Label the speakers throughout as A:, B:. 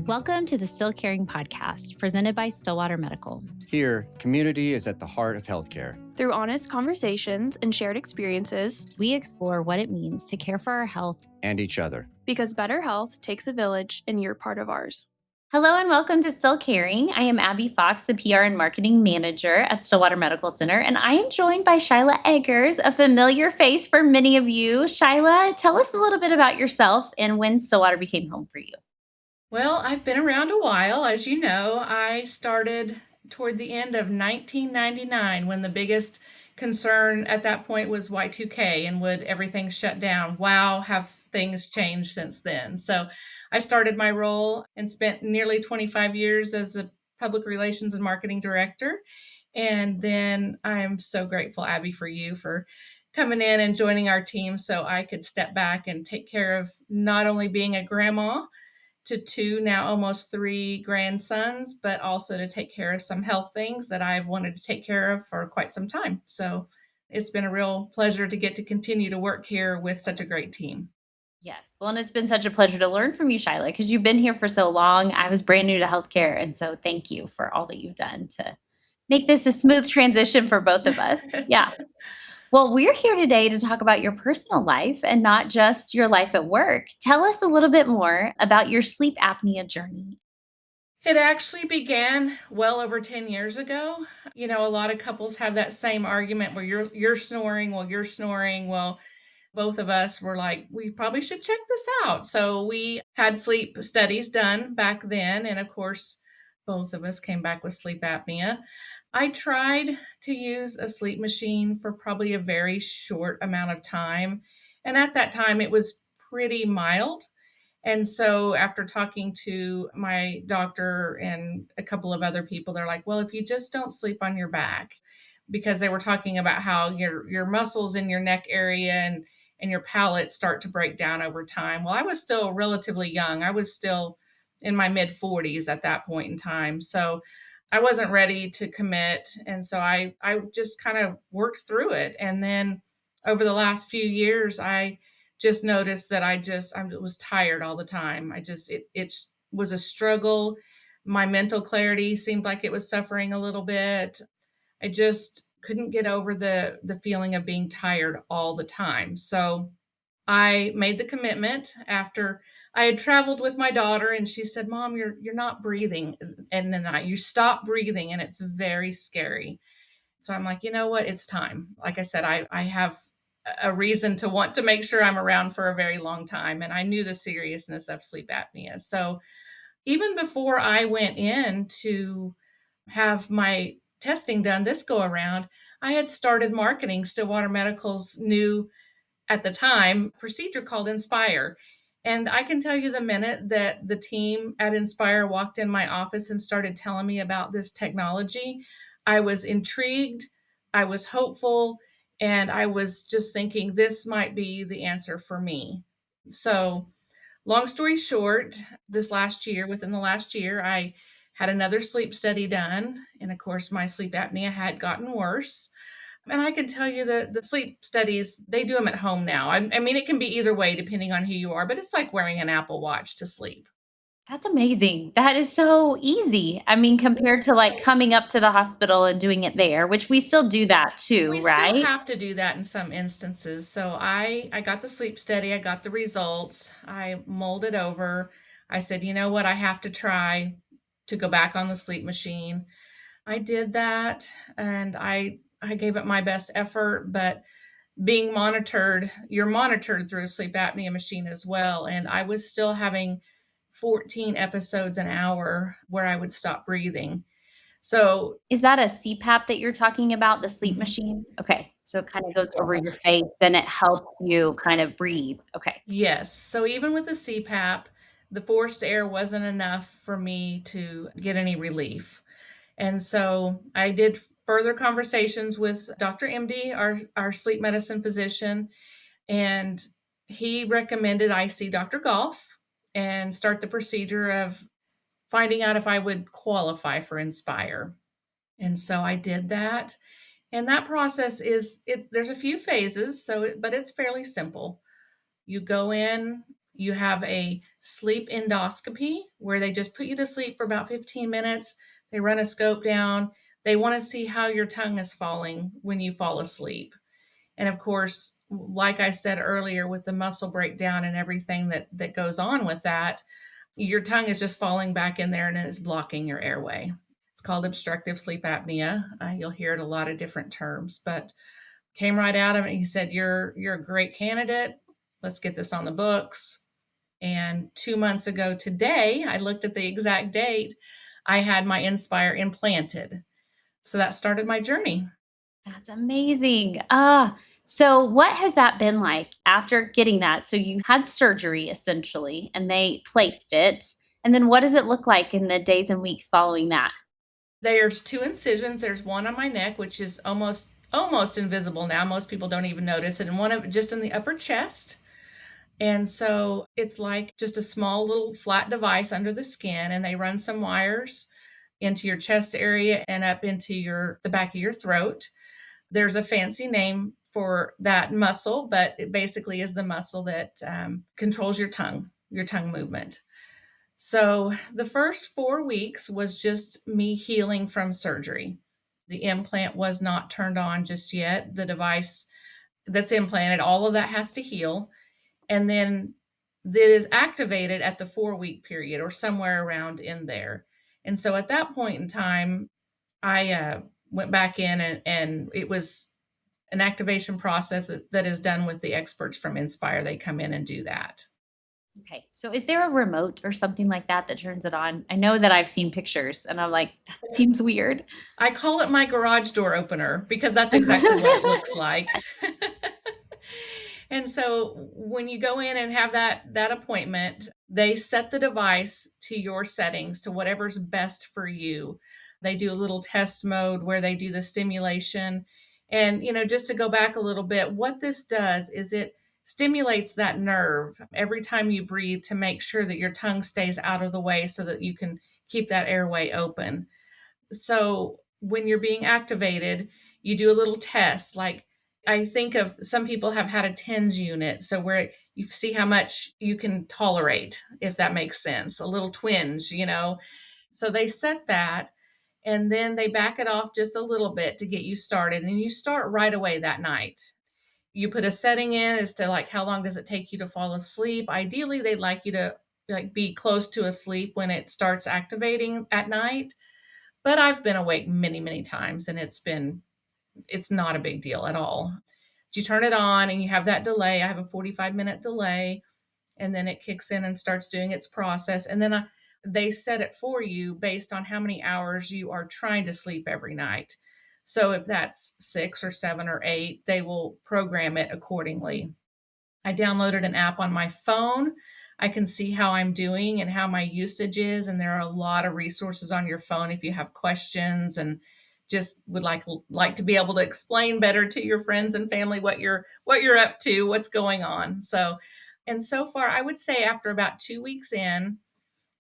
A: Welcome to the Still Caring podcast, presented by Stillwater Medical.
B: Here, community is at the heart of healthcare.
C: Through honest conversations and shared experiences,
A: we explore what it means to care for our health
B: and each other.
C: Because better health takes a village, and you're part of ours.
A: Hello and welcome to Still Caring. I am Abby Fox, the PR and Marketing Manager at Stillwater Medical Center, and I am joined by Shyla Eggers, a familiar face for many of you. Shyla, tell us a little bit about yourself and when Stillwater became home for you.
D: Well, I've been around a while. As you know, I started toward the end of 1999 when the biggest concern at that point was Y2K and would everything shut down. Wow, have things changed since then. So I started my role and spent nearly 25 years as a public relations and marketing director. And then I'm so grateful, Abby, for you for coming in and joining our team so I could step back and take care of not only being a grandma to two, now almost three grandsons, but also to take care of some health things that I've wanted to take care of for quite some time. So it's been a real pleasure to get to continue to work here with such a great team.
A: Yes. Well, and it's been such a pleasure to learn from you, Shyla, because you've been here for so long. I was brand new to healthcare. And so thank you for all that you've done to make this a smooth transition for both of us. Yeah. Well, we're here today to talk about your personal life and not just your life at work. Tell us a little bit more about your sleep apnea journey.
D: It actually began well over 10 years ago. You know, a lot of couples have that same argument where you're snoring, well, you're snoring. Well, both of us were like, we probably should check this out. So we had sleep studies done back then. And of course, both of us came back with sleep apnea. I tried to use a sleep machine for probably a very short amount of time. And at that time, it was pretty mild. And so after talking to my doctor and a couple of other people, they're like, well, if you just don't sleep on your back, because they were talking about how your muscles in your neck area and your palate start to break down over time. Well, I was still relatively young. I was still in my mid 40s at that point in time. So I wasn't ready to commit. And so I just kind of worked through it. And then over the last few years, I just noticed that I was tired all the time. It was a struggle. My mental clarity seemed like it was suffering a little bit. I just couldn't get over the feeling of being tired all the time. So I made the commitment after I had traveled with my daughter, and she said, "Mom, you're not breathing in the night. You stop breathing and it's very scary." So I'm like, you know what? It's time. Like I said, I have a reason to want to make sure I'm around for a very long time. And I knew the seriousness of sleep apnea. So even before I went in to have my testing done this go around, I had started marketing Stillwater Medical's new, at the time, procedure called Inspire. And I can tell you the minute that the team at Inspire walked in my office and started telling me about this technology, I was intrigued, I was hopeful, and I was just thinking this might be the answer for me. So, long story short, within the last year, I had another sleep study done. And of course, my sleep apnea had gotten worse. And I can tell you that the sleep studies, they do them at home now. I mean, it can be either way depending on who you are, but it's like wearing an Apple Watch to sleep.
A: That's amazing. That is so easy. I mean, compared to like coming up to the hospital and doing it there, which we still do that too,
D: We
A: right?
D: still have to do that in some instances. So I got the sleep study, I got the results, I molded over. I said, you know what, I have to try to go back on the sleep machine. I did that and I gave it my best effort, but being monitored, you're monitored through a sleep apnea machine as well. And I was still having 14 episodes an hour where I would stop breathing. So,
A: Is that a CPAP that you're talking about, the sleep machine? Okay. So it kind of goes over your face and it helps you kind of breathe. Okay.
D: yes. So even with the CPAP, the forced air wasn't enough for me to get any relief. And so I did further conversations with Dr. MD, our sleep medicine physician, and he recommended I see Dr. Golf and start the procedure of finding out if I would qualify for Inspire. And so I did that. And that process there's a few phases, but it's fairly simple. You go in, You have a sleep endoscopy where they just put you to sleep for about 15 minutes. They run a scope down. They want to see how your tongue is falling when you fall asleep. And of course, like I said earlier, with the muscle breakdown and everything that goes on with that, your tongue is just falling back in there and it's blocking your airway. It's called obstructive sleep apnea. You'll hear it a lot of different terms, but came right out of it. He said, "You're a great candidate. Let's get this on the books." And 2 months ago today, I looked at the exact date. I had my Inspire implanted. So that started my journey.
A: That's amazing. So what has that been like after getting that? So you had surgery essentially and they placed it. And then what does it look like in the days and weeks following that?
D: There's two incisions. There's one on my neck, which is almost invisible now. Most people don't even notice it, and one of just in the upper chest. And so it's like just a small little flat device under the skin, and they run some wires into your chest area and up into the back of your throat. There's a fancy name for that muscle, but it basically is the muscle that controls your tongue movement. So the first 4 weeks was just me healing from surgery. The implant was not turned on just yet. The device that's implanted, all of that has to heal. And then that is activated at the 4 week period or somewhere around in there. And so at that point in time, I went back in and it was an activation process that is done with the experts from Inspire. They come in and do that.
A: Okay. So is there a remote or something like that that turns it on? I know that I've seen pictures and I'm like, that seems weird.
D: I call it my garage door opener because that's exactly what it looks like. And so when you go in and have that appointment, they set the device to your settings, to whatever's best for you. They do a little test mode where they do the stimulation. And just to go back a little bit, what this does is it stimulates that nerve every time you breathe to make sure that your tongue stays out of the way so that you can keep that airway open. So when you're being activated, you do a little test. Like I think of some people have had a TENS unit, so where you see how much you can tolerate, if that makes sense, a little twinge. So they set that and then they back it off just a little bit to get you started. And you start right away that night. You put a setting in as to like how long does it take you to fall asleep. Ideally, they'd like you to like be close to asleep when it starts activating at night. But I've been awake many, many times and it's not a big deal at all. You turn it on and you have that delay. I have a 45-minute delay and then it kicks in and starts doing its process. And then they set it for you based on how many hours you are trying to sleep every night. So if that's 6 or 7 or 8, they will program it accordingly. I downloaded an app on my phone. I can see how I'm doing and how my usage is. And there are a lot of resources on your phone if you have questions and just would like to be able to explain better to your friends and family what you're up to, what's going on. So far, I would say after about 2 weeks in,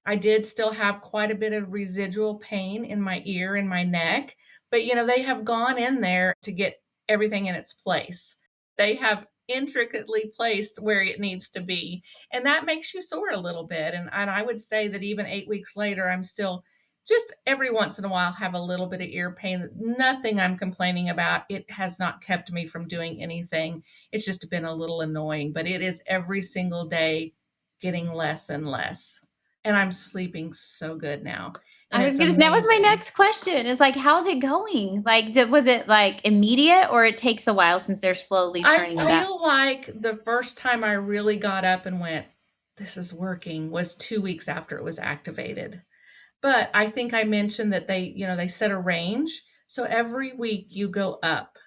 D: I did still have quite a bit of residual pain in my ear and my neck, but they have gone in there to get everything in its place. They have intricately placed where it needs to be, and that makes you sore a little bit. And I would say that even 8 weeks later, I'm still just every once in a while have a little bit of ear pain. Nothing I'm complaining about. It has not kept me from doing anything. It's just been a little annoying, but it is every single day getting less and less and I'm sleeping so good now, and
A: I was
D: it's
A: gonna that was my
D: amazing.
A: next question. Is like, how's it going? Like, was it like immediate or it takes a while since they're slowly
D: I
A: turning it up?
D: feel like the first time I really got up and went, "This is working," was 2 weeks after it was activated. But I think I mentioned that they set a range, so every week you go up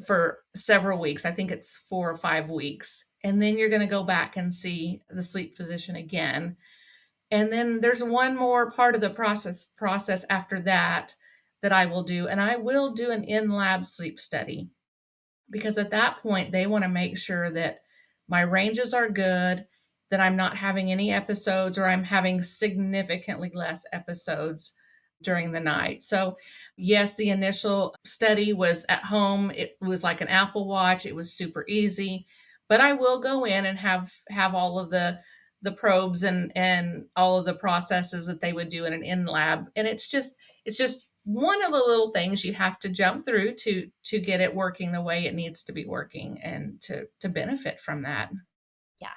D: for several weeks. I think it's 4 or 5 weeks, and then you're gonna go back and see the sleep physician again. And then there's one more part of the process after that I will do, and I will do an in-lab sleep study because at that point they want to make sure that my ranges are good, that I'm not having any episodes or I'm having significantly less episodes during the night. So, yes, the initial study was at home. It was like an Apple Watch. It was super easy. but I will go in and have all of the probes and all of the processes that they would do in an in lab. And it's just one of the little things you have to jump through to get it working the way it needs to be working and to benefit from that.
A: Yeah.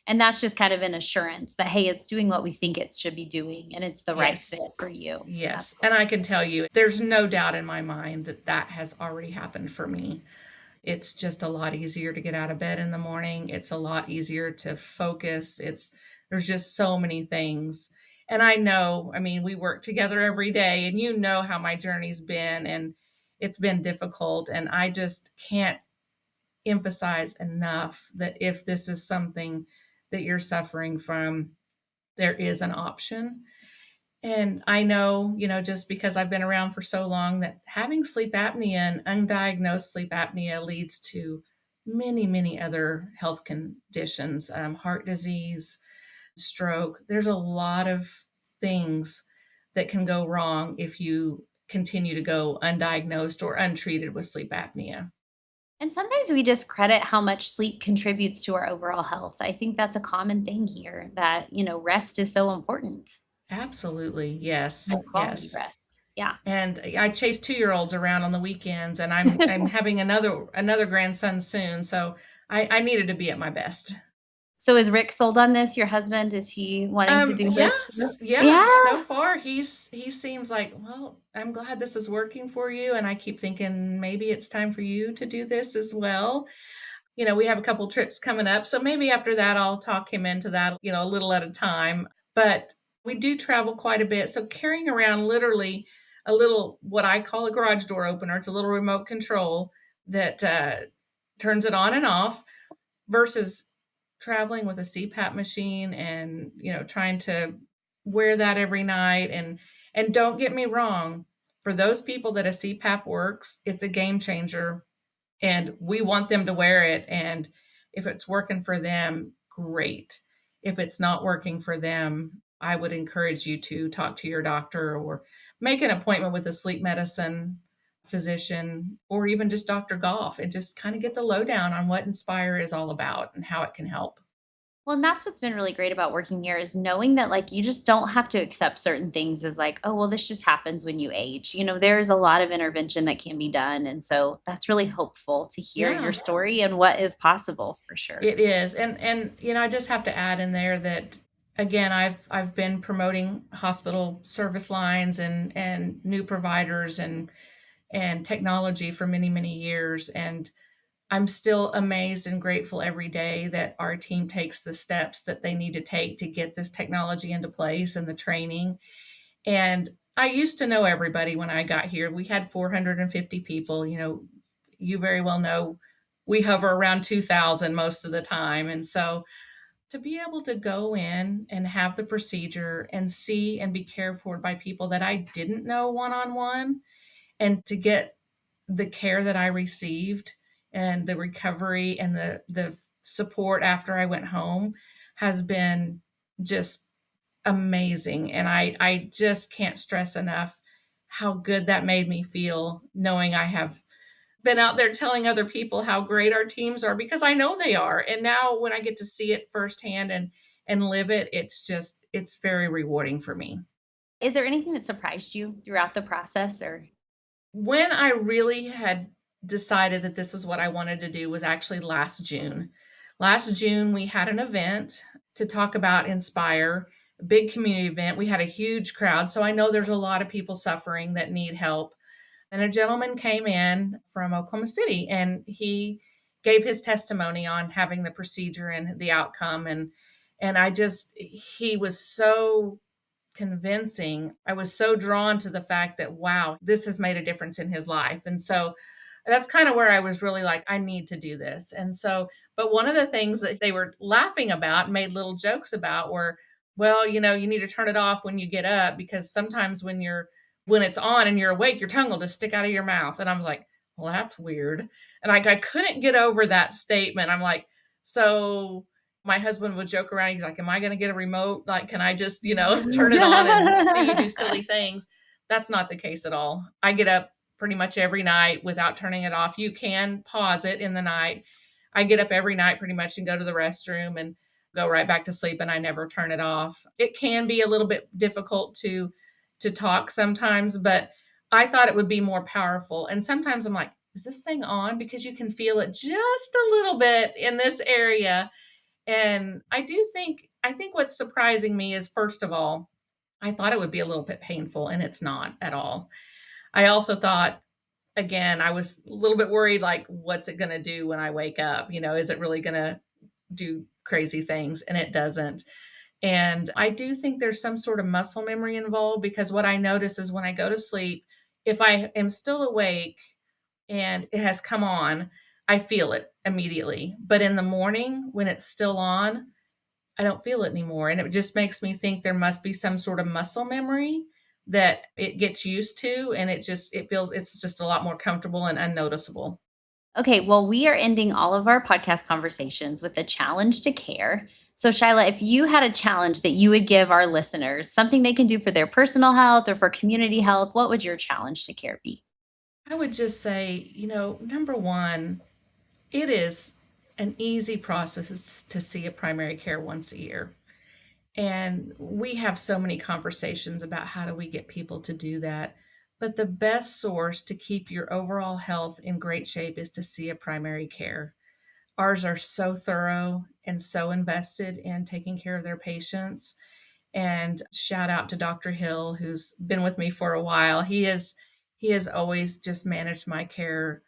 A: And that's just kind of an assurance that, hey, it's doing what we think it should be doing and it's the right fit
D: Yes.
A: for you.
D: Yes. And I
A: Absolutely.
D: can tell you, there's no doubt in my mind that that has already happened for me. It's just a lot easier to get out of bed in the morning. It's a lot easier to focus. There's just so many things. And I know, I mean, we work together every day and you know how my journey's been and it's been difficult. And I just can't emphasize enough that if this is something that you're suffering from, there is an option. And I know, just because I've been around for so long, that having sleep apnea and undiagnosed sleep apnea leads to many, many other health conditions, heart disease, stroke. There's a lot of things that can go wrong if you continue to go undiagnosed or untreated with sleep apnea.
A: And sometimes we discredit how much sleep contributes to our overall health. I think that's a common thing here that, rest is so important.
D: Absolutely. Yes.
A: And quality
D: Yes.
A: rest. Yeah.
D: And I chase 2-year-olds around on the weekends, and I'm having another grandson soon, so I needed to be at my best.
A: So is Rick sold on this? Your husband, is he wanting to do this too?
D: Yes, yeah.
A: Yeah.
D: So far, he seems like, well, I'm glad this is working for you, and I keep thinking maybe it's time for you to do this as well. We have a couple trips coming up, so maybe after that I'll talk him into that, a little at a time. But we do travel quite a bit, so carrying around literally a little what I call a garage door opener. It's a little remote control that turns it on and off versus traveling with a CPAP machine and, trying to wear that every night. And don't get me wrong, for those people that a CPAP works, it's a game changer and we want them to wear it. And if it's working for them, great. If it's not working for them, I would encourage you to talk to your doctor or make an appointment with a sleep medicine physician or even just Dr. Goff and just kind of get the lowdown on what Inspire is all about and how it can help.
A: Well, and that's what's been really great about working here is knowing that like you just don't have to accept certain things as like, oh, well, this just happens when you age. There's a lot of intervention that can be done. And so that's really hopeful to hear your
D: Yeah,
A: story and what is possible for sure.
D: it is. And I just have to add in there that again, I've been promoting hospital service lines and new providers and technology for many, many years. And I'm still amazed and grateful every day that our team takes the steps that they need to take to get this technology into place and the training. And I used to know everybody when I got here. We had 450 people. You very well know we hover around 2,000 most of the time. And so to be able to go in and have the procedure and see and be cared for by people that I didn't know one on one and to get the care that I received and the recovery and the support after I went home has been just amazing. And I just can't stress enough how good that made me feel knowing I have been out there telling other people how great our teams are because I know they are. And now when I get to see it firsthand and live it, it's very rewarding for me.
A: Is there anything that surprised you throughout the process or
D: When I really had decided that this is what I wanted to do was actually last June. Last June, we had an event to talk about Inspire, a big community event. We had a huge crowd. So I know there's a lot of people suffering that need help. And a gentleman came in from Oklahoma City and he gave his testimony on having the procedure and the outcome. And he was so convincing. I was so drawn to the fact that, wow, this has made a difference in his life. And so that's kind of where I was really like, I need to do this. And so, but one of the things that they were laughing about, made little jokes about were, well, you need to turn it off when you get up because sometimes when it's on and you're awake, your tongue will just stick out of your mouth. And I was like, well, that's weird. And I couldn't get over that statement. I'm like, so my husband would joke around. He's like, am I going to get a remote? Like, can I just, turn it on and see you do silly things? That's not the case at all. I get up pretty much every night without turning it off. You can pause it in the night. I get up every night pretty much and go to the restroom and go right back to sleep, and I never turn it off. It can be a little bit difficult to talk sometimes, but I thought it would be more powerful. And sometimes I'm like, is this thing on? Because you can feel it just a little bit in this area. And I think what's surprising me is, first of all, I thought it would be a little bit painful, and it's not at all. I also thought, again, I was a little bit worried, like, what's it going to do when I wake up? Is it really going to do crazy things? And it doesn't. And I do think there's some sort of muscle memory involved, because what I notice is when I go to sleep, if I am still awake and it has come on, I feel it immediately. But in the morning, when it's still on, I don't feel it anymore. And it just makes me think there must be some sort of muscle memory that it gets used to. And it's just a lot more comfortable and unnoticeable.
A: Okay, well, we are ending all of our podcast conversations with a challenge to care. So, Shyla, if you had a challenge that you would give our listeners, something they can do for their personal health or for community health, what would your challenge to care be?
D: I would just say, number one, it is an easy process to see a primary care once a year. And we have so many conversations about how do we get people to do that. But the best source to keep your overall health in great shape is to see a primary care. Ours are so thorough and so invested in taking care of their patients. And shout out to Dr. Hill, who's been with me for a while. He has always just managed my care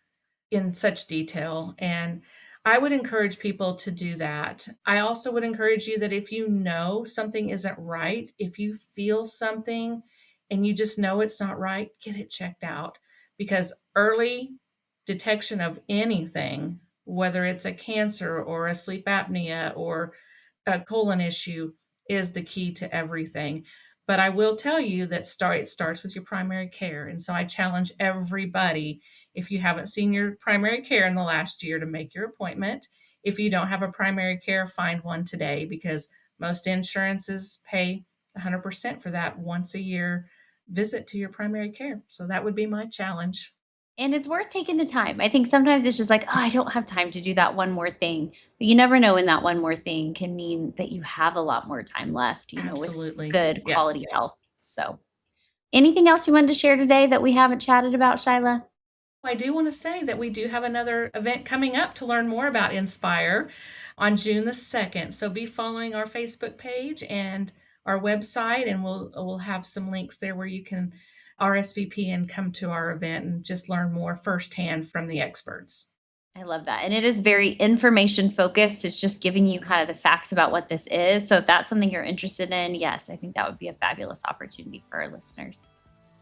D: in such detail. And I would encourage people to do that. I also would encourage you that if you know something isn't right, if you feel something and you just know it's not right, get it checked out, because early detection of anything, whether it's a cancer or a sleep apnea or a colon issue, is the key to everything. But I will tell you that it starts with your primary care. And so I challenge everybody, if you haven't seen your primary care in the last year, to make your appointment. If you don't have a primary care, find one today, because most insurances pay 100% for that once a year visit to your primary care. So that would be my challenge.
A: And it's worth taking the time. I think sometimes it's just like, oh, I don't have time to do that one more thing. But you never know when that one more thing can mean that you have a lot more time left, with
D: Absolutely.
A: good quality
D: Yes.
A: health. So, anything else you wanted to share today that we haven't chatted about, Shyla?
D: I do want to say that we do have another event coming up to learn more about Inspire on June the 2nd. So be following our Facebook page and our website, and we'll have some links there where you can RSVP and come to our event and just learn more firsthand from the experts.
A: I love that. And it is very information focused. It's just giving you kind of the facts about what this is. So if that's something you're interested in, yes, I think that would be a fabulous opportunity for our listeners.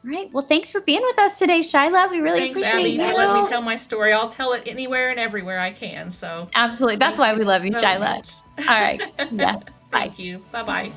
A: All right. Well, thanks for being with us today, Shyla. We really
D: Thanks,
A: appreciate
D: Abby,
A: you.
D: for letting me tell my story. I'll tell it anywhere and everywhere I can. So
A: Absolutely. That's why we love you,
D: so
A: Shyla.
D: much.
A: All right. Yeah. Bye.
D: Thank you. Bye-bye.